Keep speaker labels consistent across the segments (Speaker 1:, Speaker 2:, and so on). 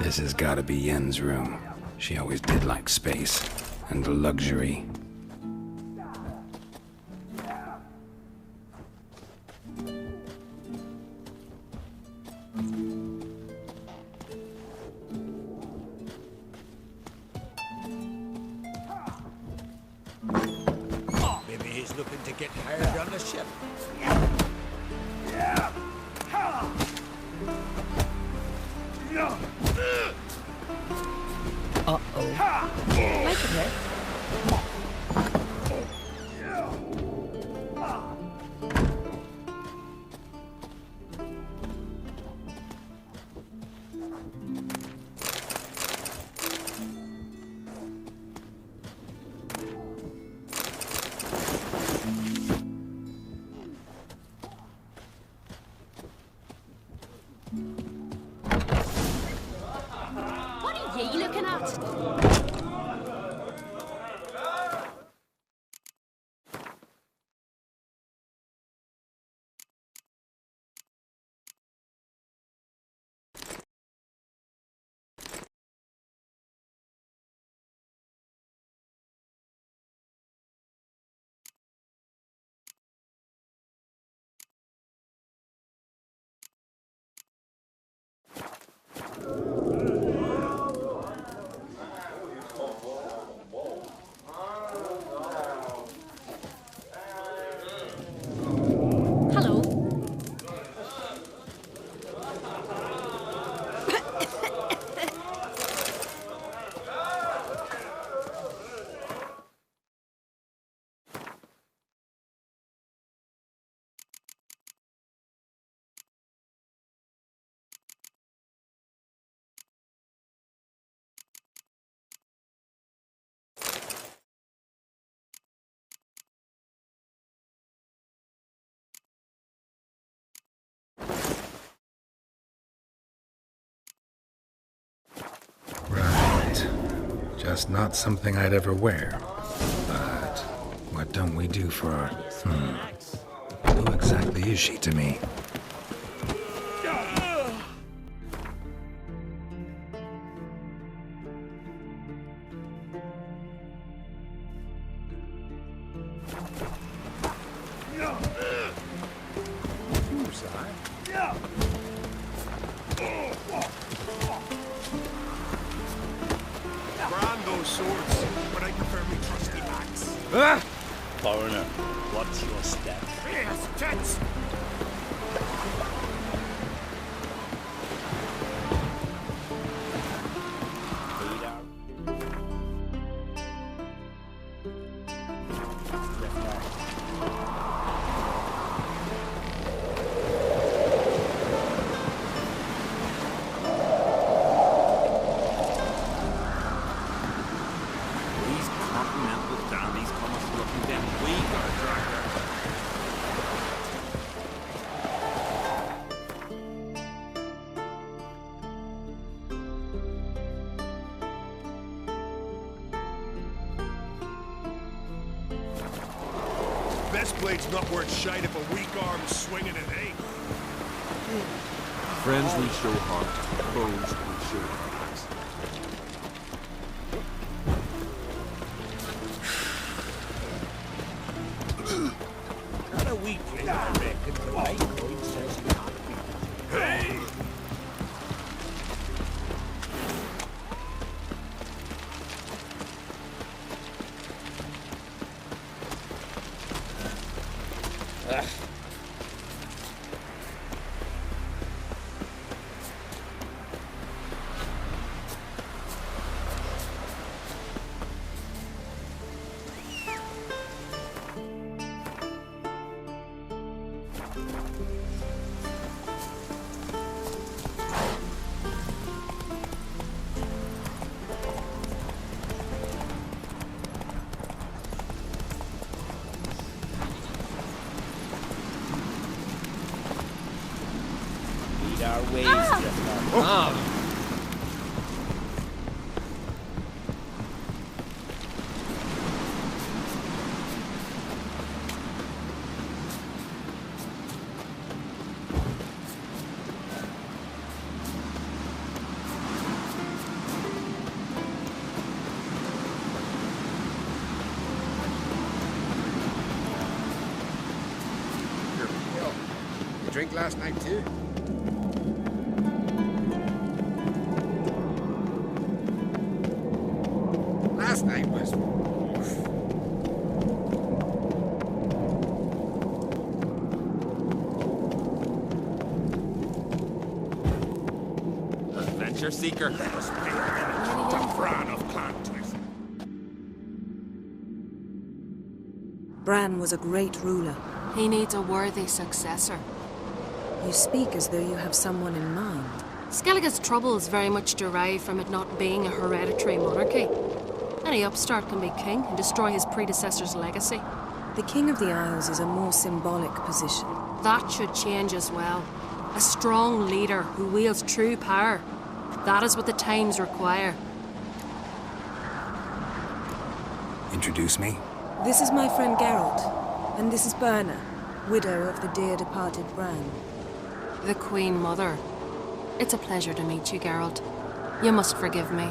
Speaker 1: This has gotta be Yen's room. She always did like space and luxury.
Speaker 2: Maybe he's looking to get hired on the ship.
Speaker 3: Uh-oh. Make it hit.
Speaker 4: What are ye looking at? Hello.
Speaker 1: Right. Just not something I'd ever wear. But what don't we do for our... Who exactly is she to me?
Speaker 2: Brando swords, but I prefer me trusty axe.
Speaker 5: Foreigner, what's your step?
Speaker 2: Yes, tits! These continental dandies come us looking them weak or dragger. Best blade's not worth shite if a weak arm's swinging it ain't.
Speaker 6: Friends we show heart, foes we show hearts.
Speaker 2: Not a weak blade, I reckon, but my blade says you can't beat it. Hey! Our ways,
Speaker 6: drink last night too? Last night was...
Speaker 7: Adventure seeker.
Speaker 6: Let us pay the Bran of Clantith.
Speaker 8: Bran was a great ruler.
Speaker 3: He needs a worthy successor.
Speaker 8: You speak as though you have someone in mind.
Speaker 3: Skellige's troubles very much derive from it not being a hereditary monarchy. Any upstart can be king and destroy his predecessor's legacy.
Speaker 8: The King of the Isles is a more symbolic position.
Speaker 3: That should change as well. A strong leader who wields true power. That is what the times require.
Speaker 1: Introduce me?
Speaker 8: This is my friend Geralt, and this is Berna, widow of the dear departed Bran.
Speaker 3: The Queen Mother. It's a pleasure to meet you, Geralt. You must forgive me.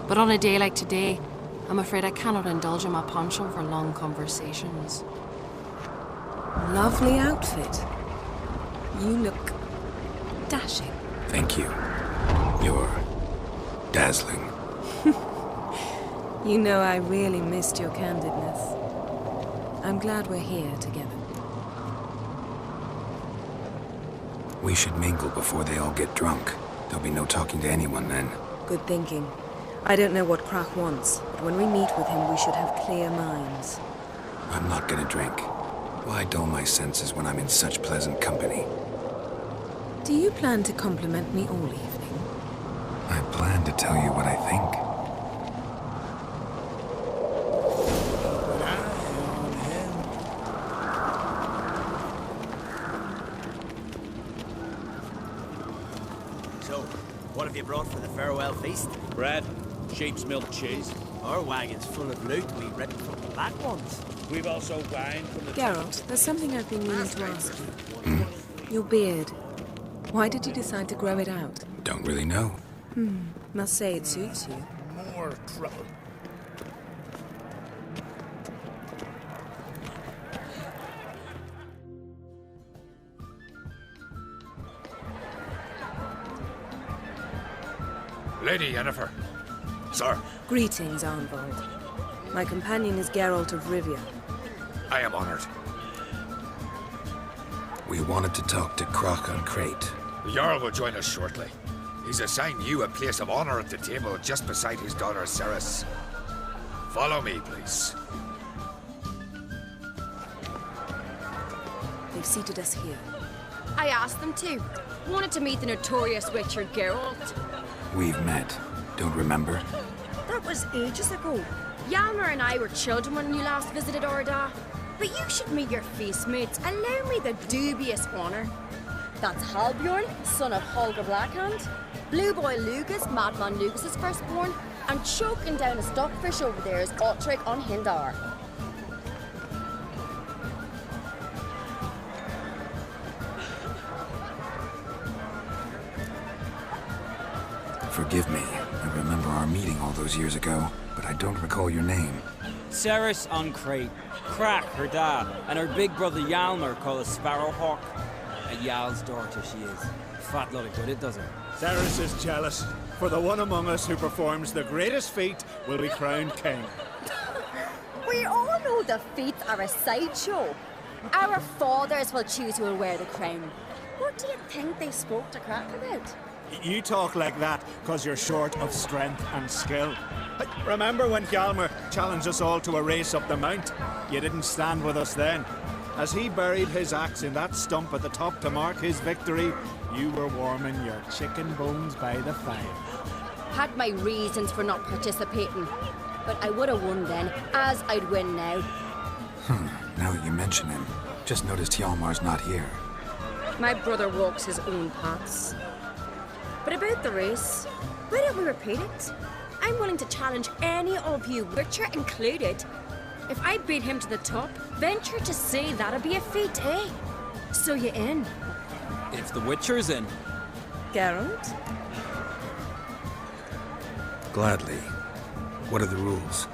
Speaker 3: But on a day like today, I'm afraid I cannot indulge in my penchant for long conversations.
Speaker 8: Lovely outfit. You look dashing.
Speaker 1: Thank you. You're dazzling.
Speaker 8: You know I really missed your candidness. I'm glad we're here together.
Speaker 1: We should mingle before they all get drunk. There'll be no talking to anyone then.
Speaker 8: Good thinking. I don't know what Krach wants, but when we meet with him, we should have clear minds.
Speaker 1: I'm not gonna drink. Why dull my senses when I'm in such pleasant company?
Speaker 8: Do you plan to compliment me all evening?
Speaker 1: I plan to tell you what I think.
Speaker 2: So, what have you brought for the farewell feast?
Speaker 5: Bread, sheep's milk cheese.
Speaker 2: Our wagon's full of loot we ripped from the black ones.
Speaker 5: We've also wine from the...
Speaker 8: Geralt, there's something I've been meaning to ask you. Your beard. Why did you decide to grow it out?
Speaker 1: Don't really know.
Speaker 8: Must say it suits you.
Speaker 6: More trouble. Lady Yennefer. Sir,
Speaker 8: Greetings, Arnvald. My companion is Geralt of Rivia.
Speaker 6: I am honored.
Speaker 1: We wanted to talk to Krach on Crate.
Speaker 6: The Jarl will join us shortly. He's assigned you a place of honor at the table just beside his daughter Ceres. Follow me, please.
Speaker 8: They've seated us here.
Speaker 4: I asked them to. Wanted to meet the notorious Witcher Geralt.
Speaker 1: We've met. Don't remember?
Speaker 4: That was ages ago. Hjalmar and I were children when you last visited Orda. But you should meet your face mates. Allow me the dubious honor. That's Halbjorn, son of Holger Blackhand. Blue Boy Lugas, Madman Lugas' firstborn. And choking down a stockfish over there is Otrek on Hindar.
Speaker 1: Forgive me. I remember our meeting all those years ago, but I don't recall your name.
Speaker 9: Ceres on Crate, Krach, her dad, and her big brother Hjalmar called a Sparrowhawk. A Jarl's daughter she is. Fat lot of good it does her.
Speaker 10: Ceres is jealous, for the one among us who performs the greatest feat will be crowned king.
Speaker 4: We all know the feats are a sideshow. Our fathers will choose who will wear the crown. What do you think they spoke to Krach about?
Speaker 10: You talk like that because you're short of strength and skill. Remember when Hjalmar challenged us all to a race up the mount? You didn't stand with us then. As he buried his axe in that stump at the top to mark his victory, you were warming your chicken bones by the fire.
Speaker 4: Had my reasons for not participating. But I would have won then, as I'd win now.
Speaker 1: Now that you mention him, just noticed Hjalmar's not here.
Speaker 4: My brother walks his own paths. But about the race, why don't we repeat it? I'm willing to challenge any of you, Witcher included. If I beat him to the top, venture to say that'd be a feat, eh? So you in?
Speaker 9: If the Witcher's in.
Speaker 8: Geralt?
Speaker 1: Gladly. What are the rules?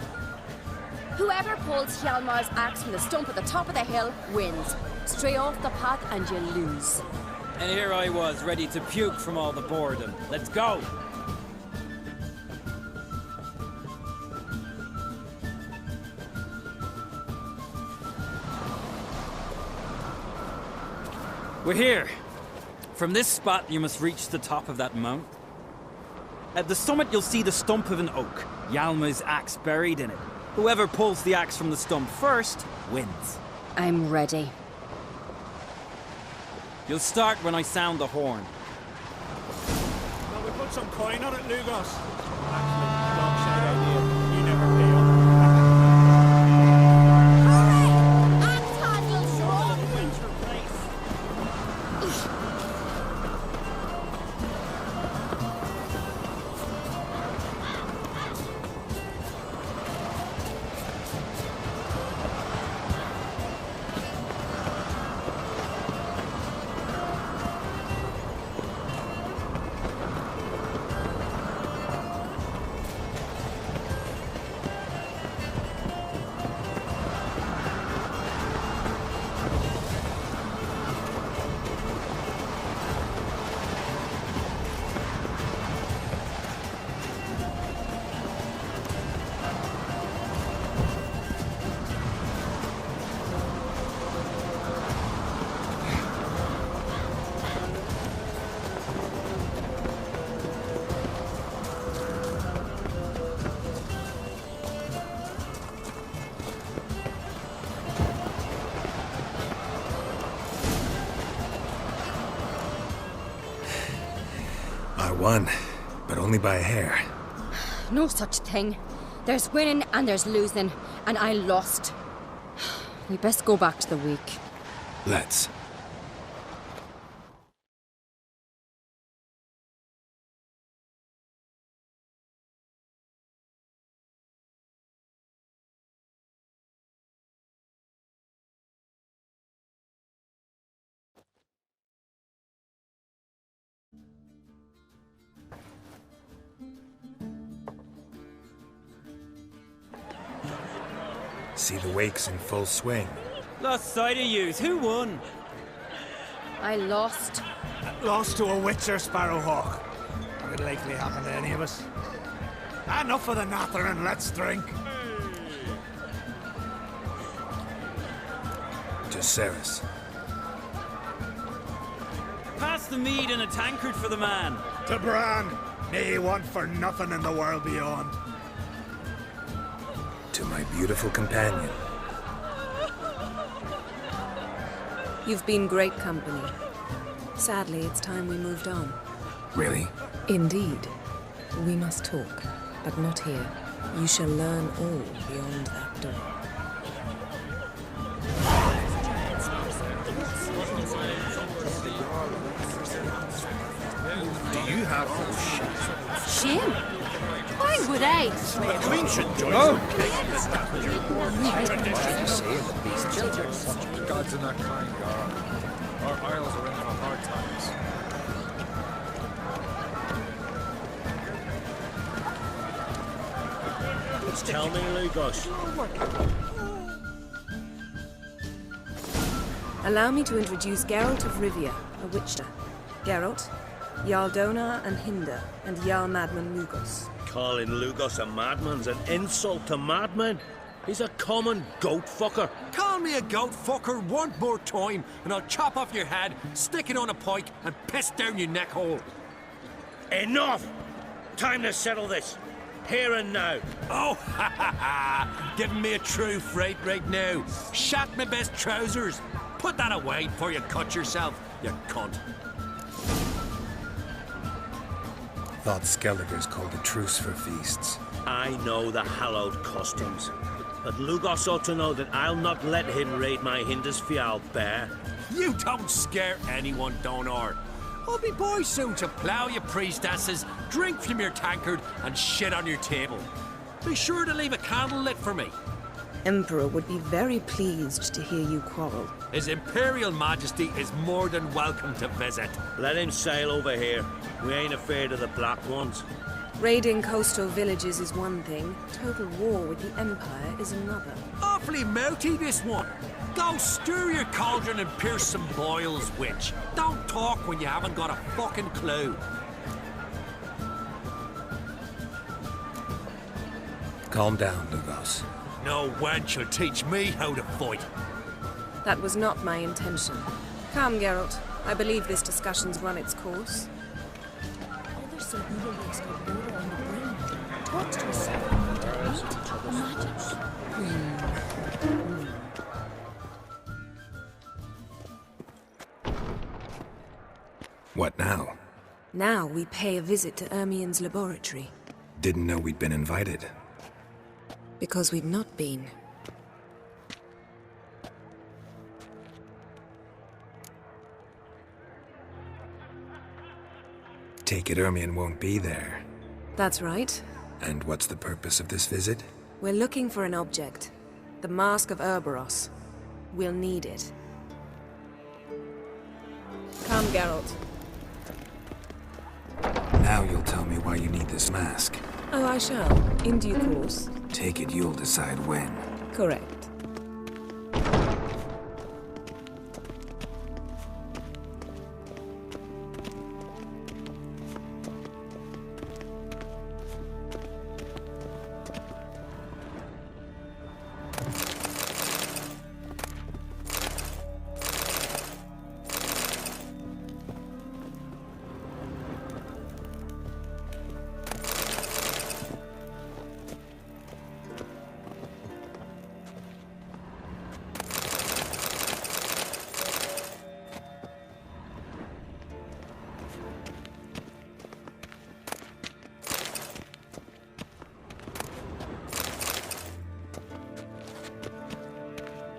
Speaker 4: Whoever pulls Hjalmar's axe from the stump at the top of the hill wins. Stray off the path and you lose.
Speaker 9: And here I was, ready to puke from all the boredom. Let's go! We're here. From this spot, you must reach the top of that mount. At the summit, you'll see the stump of an oak. Yalma's axe buried in it. Whoever pulls the axe from the stump first, wins.
Speaker 4: I'm ready.
Speaker 9: You'll start when I sound the horn.
Speaker 10: Well, we put some coin on it, Lugos. Actually, dog shit idea. You never pay up.
Speaker 1: I won, but only by a hair.
Speaker 4: No such thing. There's winning and there's losing, and I lost. We best go back to the week.
Speaker 1: Let's. See the wakes in full swing.
Speaker 9: Lost sight of yous. Who won?
Speaker 4: I lost.
Speaker 10: Lost to a witcher, Sparrowhawk. Not gonna likely happen to any of us. Enough of the nattering, let's drink.
Speaker 1: To Ceres.
Speaker 9: Pass the mead in a tankard for the man.
Speaker 10: To Bran, may he want for nothing in the world beyond.
Speaker 1: To my beautiful companion.
Speaker 8: You've been great company. Sadly, it's time we moved on.
Speaker 1: Really?
Speaker 8: Indeed. We must talk, but not here. You shall learn all beyond that door.
Speaker 6: Do you have
Speaker 4: Shame? Why would I?
Speaker 6: the Queen should join the gods in that kind, God. Our isles are in for hard times.
Speaker 2: Tell me, Lugos.
Speaker 8: Allow me to introduce Geralt of Rivia, a witcher. Geralt, Jarl Donar and Hinder, and Jarl Madman Lugos.
Speaker 2: Calling Lugos a madman's an insult to madmen. He's a common goat fucker.
Speaker 7: Call me a goat fucker one more time, and I'll chop off your head, stick it on a pike, and piss down your neck hole.
Speaker 2: Enough! Time to settle this. Here and now.
Speaker 7: Oh, ha ha ha! Giving me a true fright right now. Shat my best trousers. Put that away before you cut yourself, you cunt.
Speaker 1: Thought Skelligers called a truce for feasts.
Speaker 2: I know the hallowed customs. But Lugos ought to know that I'll not let him raid my Hindisfial bear.
Speaker 7: You don't scare anyone, Donar. I'll be boy soon to plough your priestesses, drink from your tankard, and shit on your table. Be sure to leave a candle lit for me.
Speaker 8: Emperor would be very pleased to hear you quarrel.
Speaker 7: His Imperial Majesty is more than welcome to visit.
Speaker 2: Let him sail over here. We ain't afraid of the black ones.
Speaker 8: Raiding coastal villages is one thing. Total war with the Empire is another.
Speaker 7: Awfully melty, this one. Go stir your cauldron and pierce some boils, witch. Don't talk when you haven't got a fucking clue.
Speaker 1: Calm down, Lugos.
Speaker 7: No wench will teach me how to fight.
Speaker 8: That was not my intention. Calm, Geralt. I believe this discussion's run its course.
Speaker 4: Other Cebulo lakes got water on the brain. Talk to yourself. Imagine.
Speaker 1: What now?
Speaker 8: Now we pay a visit to Ermien's laboratory.
Speaker 1: Didn't know we'd been invited.
Speaker 8: Because we've not been.
Speaker 1: Take it Ermien won't be there.
Speaker 8: That's right.
Speaker 1: And what's the purpose of this visit?
Speaker 8: We're looking for an object. The Mask of Ouroboros. We'll need it. Come, Geralt.
Speaker 1: Now you'll tell me why you need this mask.
Speaker 8: Oh, I shall. In due course.
Speaker 1: Take it you'll decide when.
Speaker 8: Correct.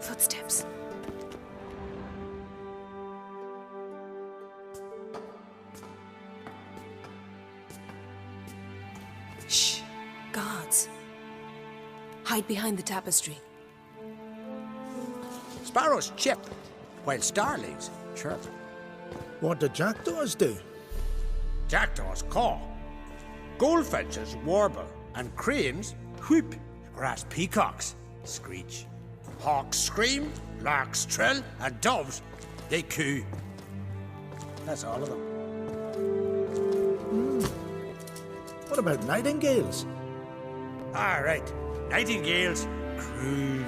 Speaker 8: Footsteps. Shh. Guards. Hide behind the tapestry.
Speaker 11: Sparrows chip, while starlings chirp.
Speaker 12: What do jackdaws do?
Speaker 11: Jackdaws caw. Goldfinches warble, and cranes whoop, whereas peacocks screech. Hawks scream, larks trill, and doves, they coo. That's all of them.
Speaker 12: What about nightingales?
Speaker 11: All right, nightingales croon.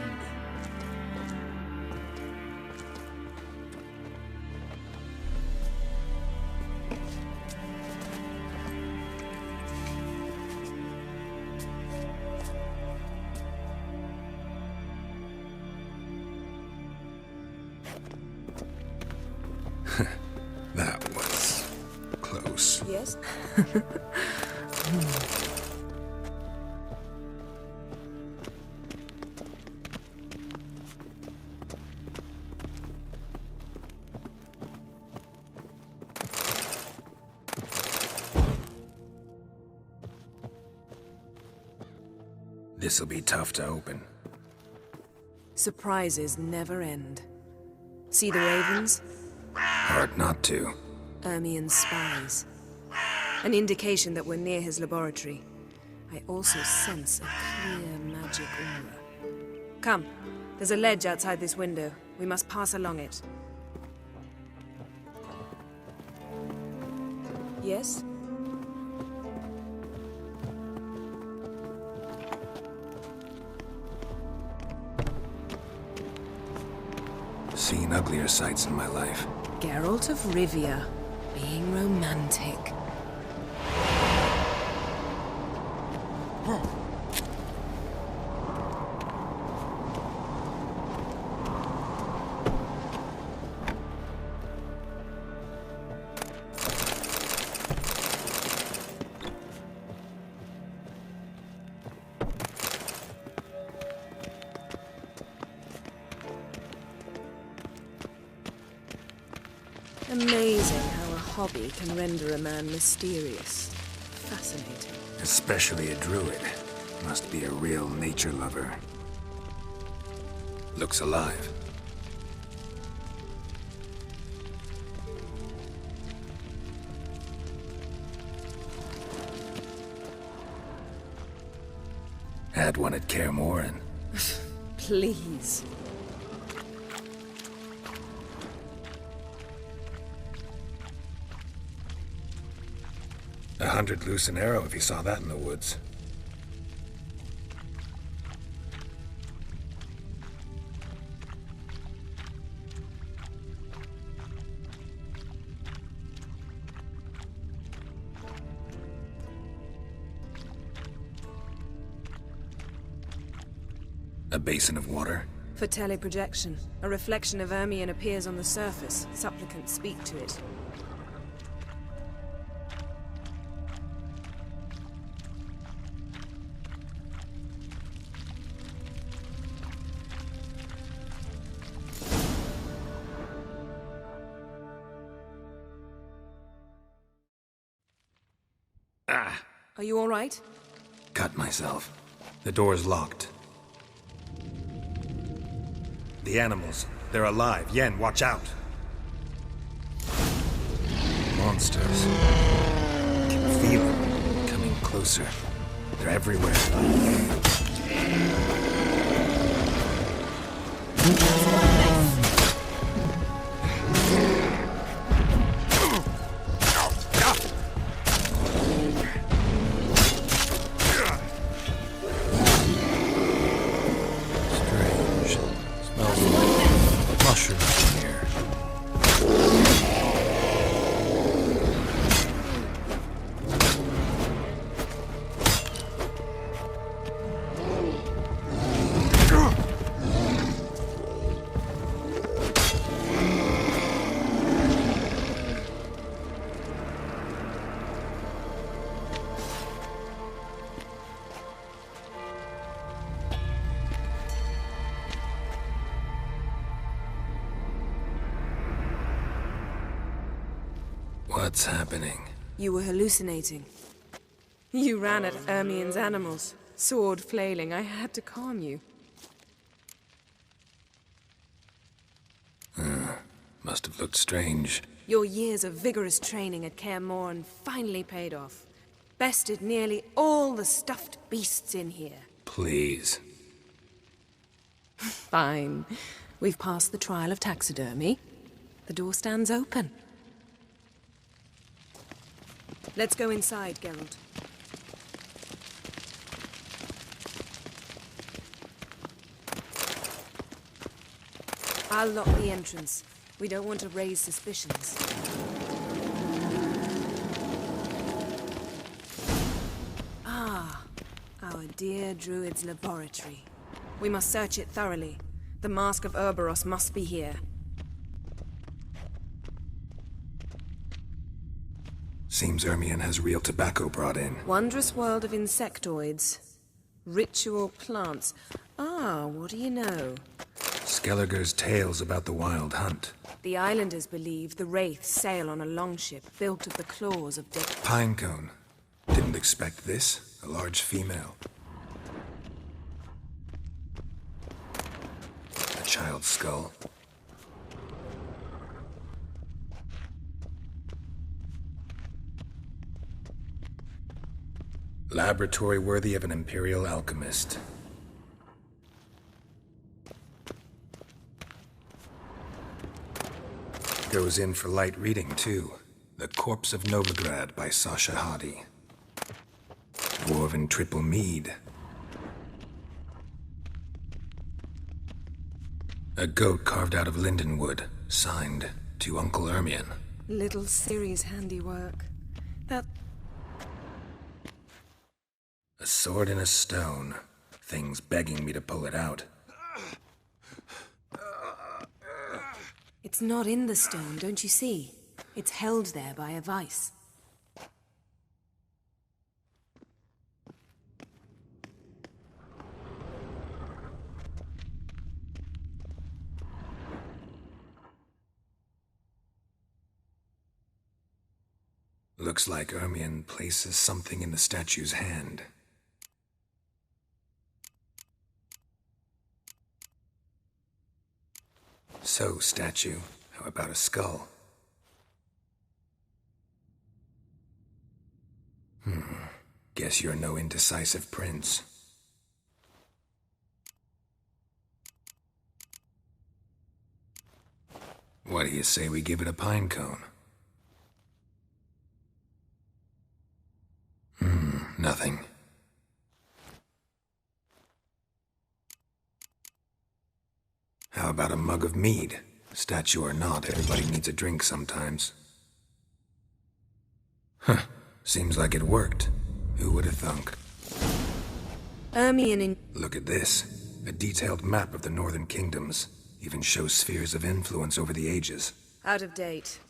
Speaker 1: That was close.
Speaker 8: Yes?
Speaker 1: This'll be tough to open.
Speaker 8: Surprises never end. See the ravens?
Speaker 1: Hard not to.
Speaker 8: Ermien's spies. An indication that we're near his laboratory. I also sense a clear magic aura. Come, there's a ledge outside this window. We must pass along it. Yes?
Speaker 1: Seen uglier sights in my life.
Speaker 8: Geralt of Rivia, being romantic. Amazing how a hobby can render a man mysterious. Fascinating.
Speaker 1: Especially a druid. Must be a real nature lover. Looks alive. Had one at Kaer Morhen. 100 loose an arrow if he saw that in the woods. A basin of water?
Speaker 8: For teleprojection. A reflection of Ermion appears on the surface. Supplicants speak to it.
Speaker 1: Ah!
Speaker 8: Are you all right?
Speaker 1: Cut myself. The door's locked. The animals. They're alive. Yen, watch out. Monsters. I can feel them coming closer. They're everywhere. What's happening?
Speaker 8: You were hallucinating. You ran at Ermion's animals, sword flailing. I had to calm you.
Speaker 1: Must have looked strange.
Speaker 8: Your years of vigorous training at Kaer Morhen finally paid off. Bested nearly all the stuffed beasts in here.
Speaker 1: Please.
Speaker 8: Fine. We've passed the trial of taxidermy. The door stands open. Let's go inside, Geralt. I'll lock the entrance. We don't want to raise suspicions. Ah, our dear druid's laboratory. We must search it thoroughly. The Mask of Ouroboros must be here.
Speaker 1: Seems Ermion has real tobacco brought in.
Speaker 8: Wondrous world of insectoids. Ritual plants. Ah, what do you know?
Speaker 1: Skelliger's tales about the wild hunt.
Speaker 8: The islanders believe the wraiths sail on a longship built of the claws of dead...
Speaker 1: Pinecone. Didn't expect this. A large female. A child's skull. Laboratory worthy of an imperial alchemist. Goes in for light reading, too. The Corpse of Novigrad by Sasha Hadi. Dwarven triple mead. A goat carved out of lindenwood, signed to Uncle Ermion.
Speaker 8: Little Ciri's handiwork. That...
Speaker 1: A sword in a stone. Things begging me to pull it out.
Speaker 8: It's not in the stone, don't you see? It's held there by a vice.
Speaker 1: Looks like Ermion places something in the statue's hand. So, statue, how about a skull? Guess you're no indecisive prince. What do you say we give it a pine cone? nothing. How about a mug of mead? Statue or not, everybody needs a drink sometimes. Huh. Seems like it worked. Who would have thunk? Look at this. A detailed map of the Northern Kingdoms. Even shows spheres of influence over the ages.
Speaker 8: Out of date.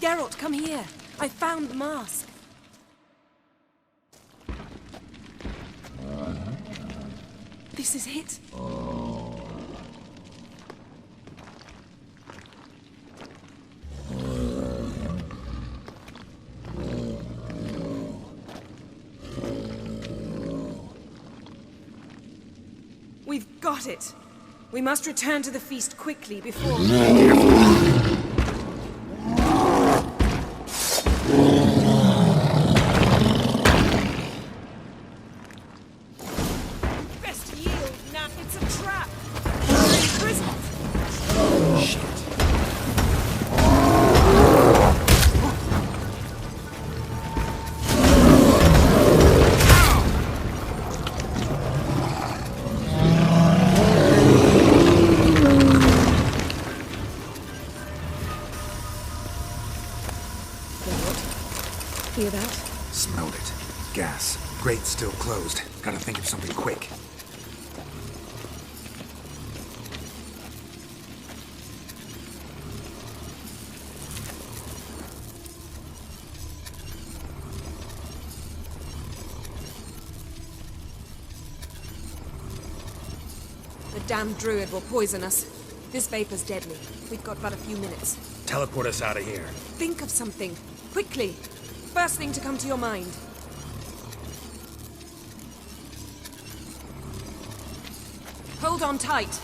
Speaker 8: Geralt, come here. I found the mask. This is it. We've got it. We must return to the feast quickly before... Best yield, Nat. It's a trap. We're in prison. Shit. Hear that?
Speaker 1: Smelled it. Gas. Grate's still closed. Gotta think of something quick.
Speaker 8: The damned druid will poison us. This vapor's deadly. We've got but a few minutes.
Speaker 1: Teleport us out of here.
Speaker 8: Think of something. Quickly. First thing to come to your mind. Hold on tight.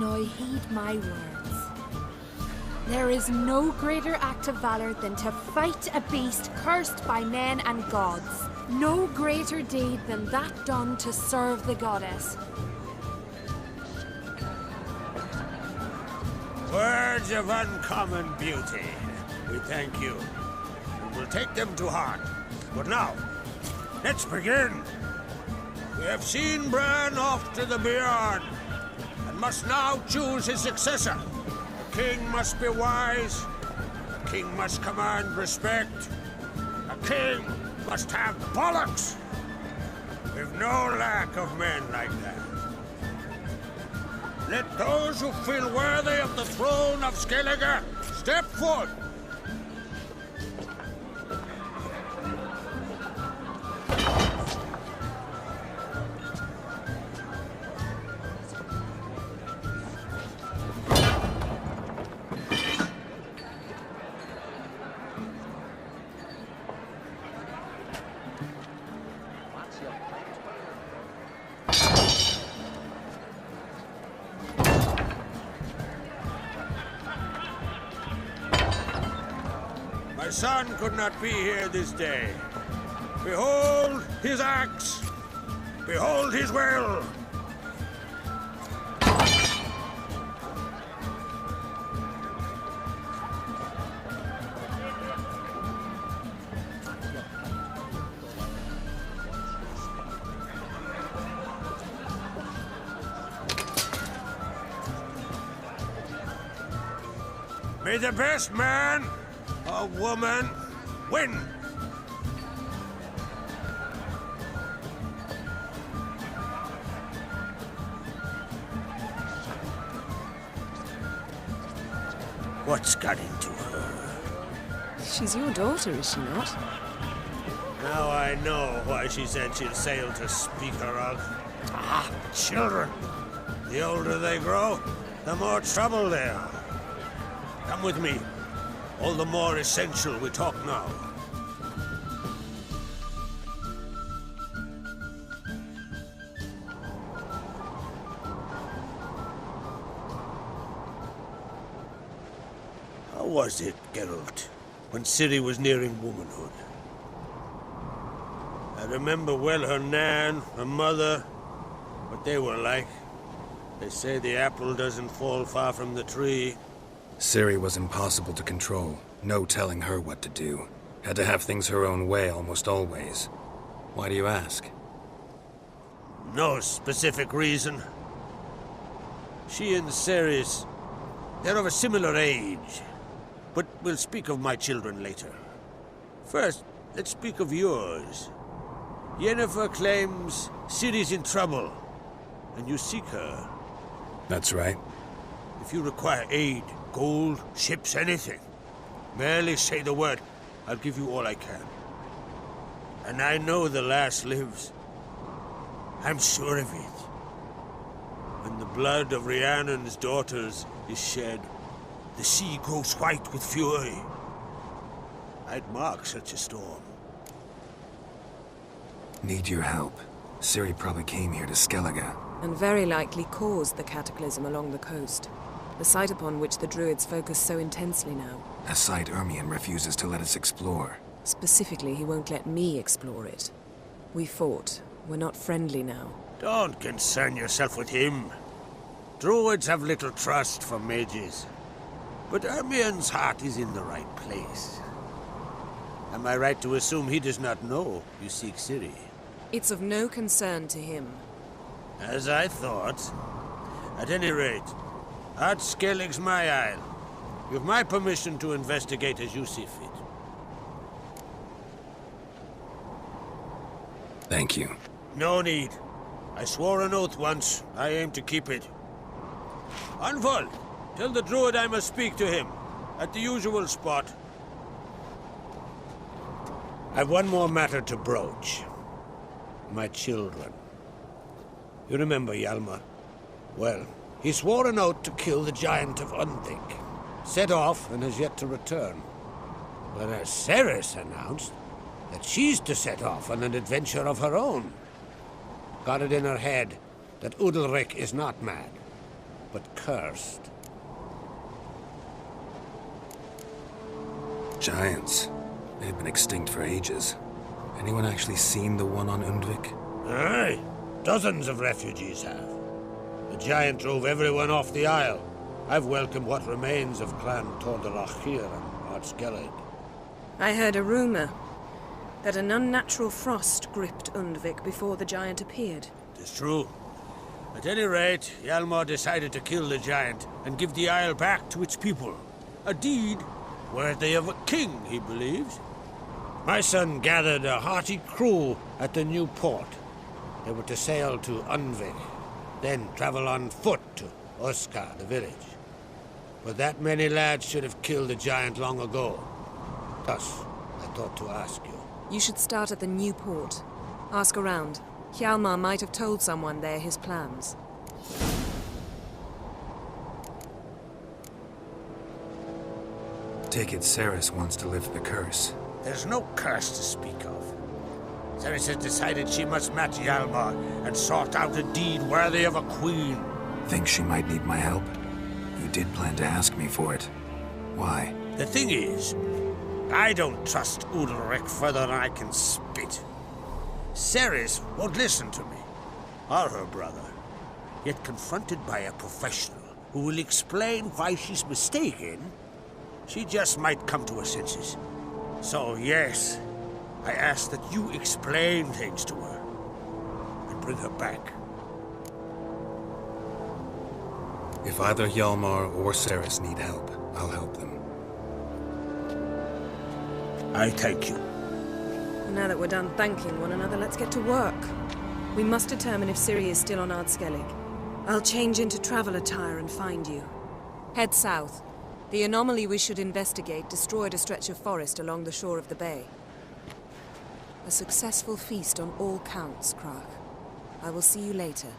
Speaker 4: Now heed my words. There is no greater act of valor than to fight a beast cursed by men and gods. No greater deed than that done to serve the goddess.
Speaker 11: Words of uncommon beauty. We thank you. We will take them to heart. But now, let's begin. We have seen Bran off to the Beyond, and must now choose his successor. The king must be wise. The king must command respect. The king must have bollocks. We've no lack of men like that. Let those who feel worthy of the throne of Skellige step forward. My son could not be here this day. Behold his axe. Behold his will. May the best man or woman win. What's got into her?
Speaker 8: She's your daughter, is she not?
Speaker 11: Now I know why she said she'd sail to speak her of. Ah, children. The older they grow, the more trouble they are. Come with me. All the more essential we talk now. How was it, Geralt, when Ciri was nearing womanhood? I remember well her nan, her mother, what they were like. They say the apple doesn't fall far from the tree.
Speaker 1: Ciri was impossible to control. No telling her what to do. Had to have things her own way almost always. Why do you ask?
Speaker 11: No specific reason. She and Ceres, they're of a similar age. But we'll speak of my children later. First, let's speak of yours. Yennefer claims Ciri's in trouble, and you seek her.
Speaker 1: That's right.
Speaker 11: If you require aid, gold, ships, anything, merely say the word. I'll give you all I can. And I know the lass lives. I'm sure of it. When the blood of Rhiannon's daughters is shed, the sea grows white with fury. I'd mark such a storm.
Speaker 1: Need your help. Ciri probably came here to Skellige.
Speaker 8: And very likely caused the cataclysm along the coast. The site upon which the Druids focus so intensely now.
Speaker 1: A site Ermion refuses to let us explore.
Speaker 8: Specifically, he won't let me explore it. We fought. We're not friendly now.
Speaker 11: Don't concern yourself with him. Druids have little trust for mages. But Ermion's heart is in the right place. Am I right to assume he does not know you seek Ciri?
Speaker 8: It's of no concern to him.
Speaker 11: As I thought. At any rate, Ard Skellig's my isle. You've my permission to investigate as you see fit.
Speaker 1: Thank you.
Speaker 11: No need. I swore an oath once. I aim to keep it. Anvol, tell the druid I must speak to him. At the usual spot. I've one more matter to broach. My children. You remember Hjalmar? Well, he swore an oath to kill the giant of Undvik. Set off and has yet to return. Whereas Ceres announced that she's to set off on an adventure of her own. Got it in her head that Udalric is not mad, but cursed.
Speaker 1: Giants. They've been extinct for ages. Anyone actually seen the one on Undvik?
Speaker 11: Aye. Dozens of refugees have. The giant drove everyone off the isle. I've welcomed what remains of Clan Tordarachir and Ard Skellig.
Speaker 8: I heard a rumor that an unnatural frost gripped Undvik before the giant appeared.
Speaker 11: It's true. At any rate, Hjalmar decided to kill the giant and give the isle back to its people. A deed worthy of a king, he believes. My son gathered a hearty crew at the new port. They were to sail to Undvik, then travel on foot to Oskar, the village. But that many lads should have killed the giant long ago. Thus, I thought to ask you.
Speaker 8: You should start at the new port. Ask around. Hjalmar might have told someone there his plans.
Speaker 1: Take it Ceres wants to lift the curse.
Speaker 11: There's no curse to speak of. Ceres has decided she must match Hjalmar and sort out a deed worthy of a queen.
Speaker 1: Think she might need my help? You did plan to ask me for it. Why?
Speaker 11: The thing is, I don't trust Udalric further than I can spit. Ceres won't listen to me, or her brother. Yet confronted by a professional who will explain why she's mistaken, she just might come to her senses. So yes, I ask that you explain things to her and bring her back.
Speaker 1: If either Hjalmar or Ceres need help, I'll help them.
Speaker 11: I thank you.
Speaker 8: Now that we're done thanking one another, let's get to work. We must determine if Ciri is still on Ard Skellig. I'll change into travel attire and find you. Head south. The anomaly we should investigate destroyed a stretch of forest along the shore of the bay. A successful feast on all counts, Krach. I will see you later.